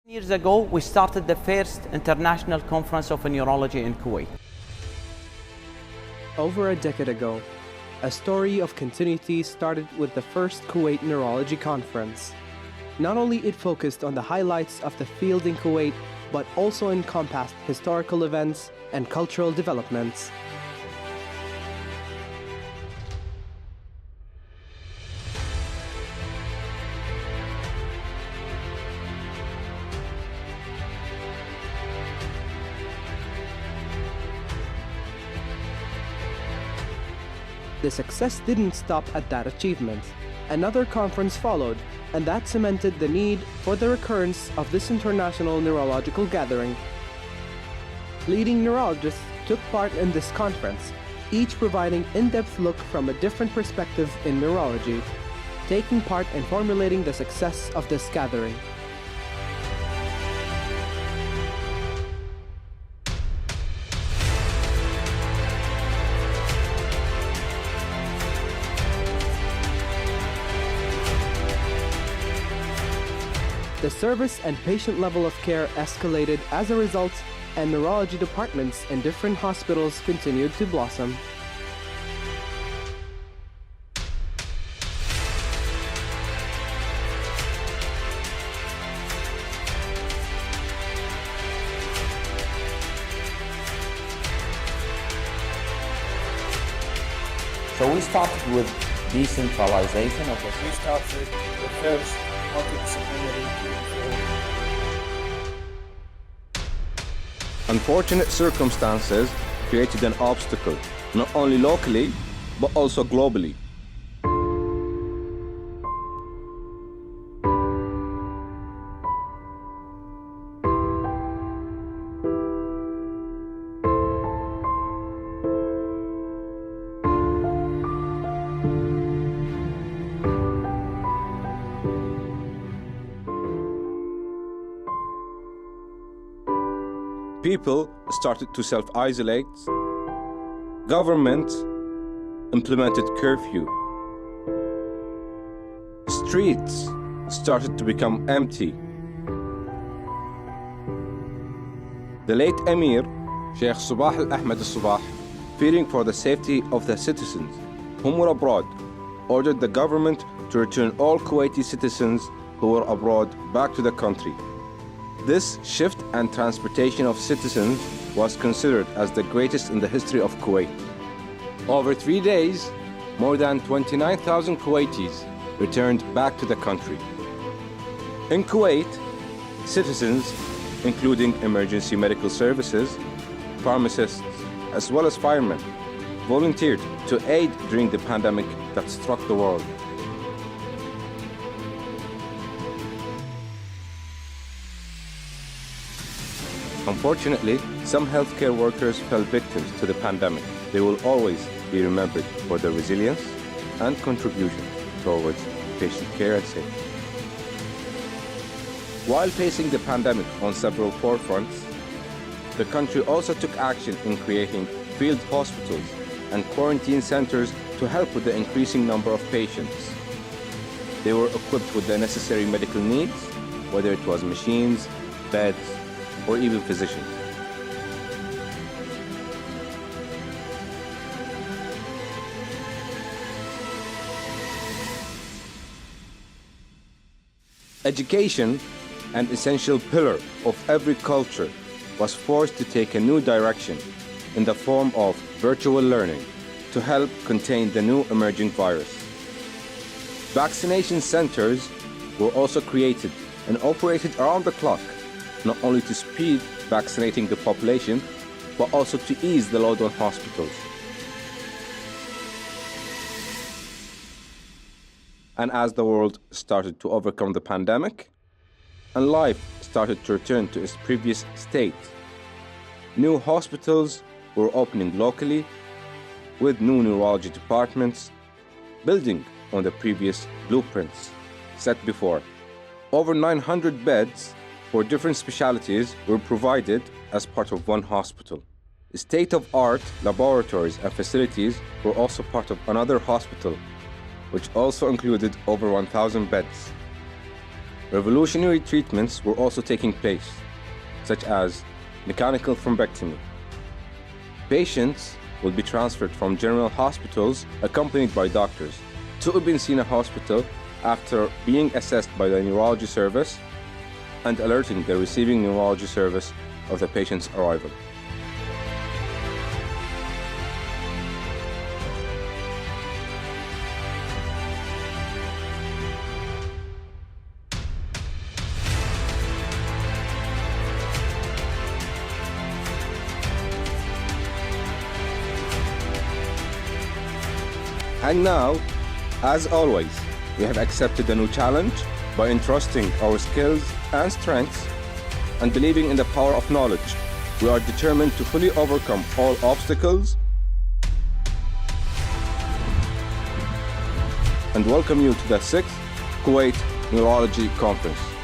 Years ago, we started the first international conference of neurology in Kuwait. Over a decade ago, a story of continuity started with the first Kuwait Neurology Conference. Not only it focused on the highlights of the field in Kuwait, but also encompassed historical events and cultural developments. The success didn't stop at that achievement. Another conference followed, and that cemented the need for the recurrence of this international neurological gathering. Leading neurologists took part in this conference, each providing in-depth look from a different perspective in neurology, taking part in formulating the success of this gathering. The service and patient level of care escalated as a result, and neurology departments in different hospitals continued to blossom. So we started with decentralization of the We started the first multidisciplinary team. Unfortunate circumstances created an obstacle, not only locally, but also globally. People started to self-isolate. Government implemented curfew. Streets started to become empty. The late Emir, Sheikh Sabah al-Ahmed al-Sabah, fearing for the safety of the citizens whom were abroad, ordered the government to return all Kuwaiti citizens who were abroad back to the country. This shift and transportation of citizens was considered as the greatest in the history of Kuwait. Over 3 days, more than 29,000 Kuwaitis returned back to the country. In Kuwait, citizens, including emergency medical services, pharmacists, as well as firemen, volunteered to aid during the pandemic that struck the world. Unfortunately, some healthcare workers fell victims to the pandemic. They will always be remembered for their resilience and contribution towards patient care and safety. While facing the pandemic on several forefronts, the country also took action in creating field hospitals and quarantine centers to help with the increasing number of patients. They were equipped with the necessary medical needs, whether it was machines, beds, or even physicians. Education, an essential pillar of every culture, was forced to take a new direction in the form of virtual learning to help contain the new emerging virus. Vaccination centers were also created and operated around the clock, not only to speed vaccinating the population, but also to ease the load on hospitals. And as the world started to overcome the pandemic, and life started to return to its previous state, new hospitals were opening locally, with new neurology departments, building on the previous blueprints set before. Over 900 beds for different specialties were provided as part of one hospital. State-of-art laboratories and facilities were also part of another hospital, which also included over 1,000 beds. Revolutionary treatments were also taking place, such as mechanical thrombectomy. Patients will be transferred from general hospitals accompanied by doctors to Ibn Sina Hospital after being assessed by the neurology service and alerting the receiving neurology service of the patient's arrival. And now, as always, we have accepted a new challenge by entrusting our skills and strengths and believing in the power of knowledge. We are determined to fully overcome all obstacles and welcome you to the 6th Kuwait Neurology Conference.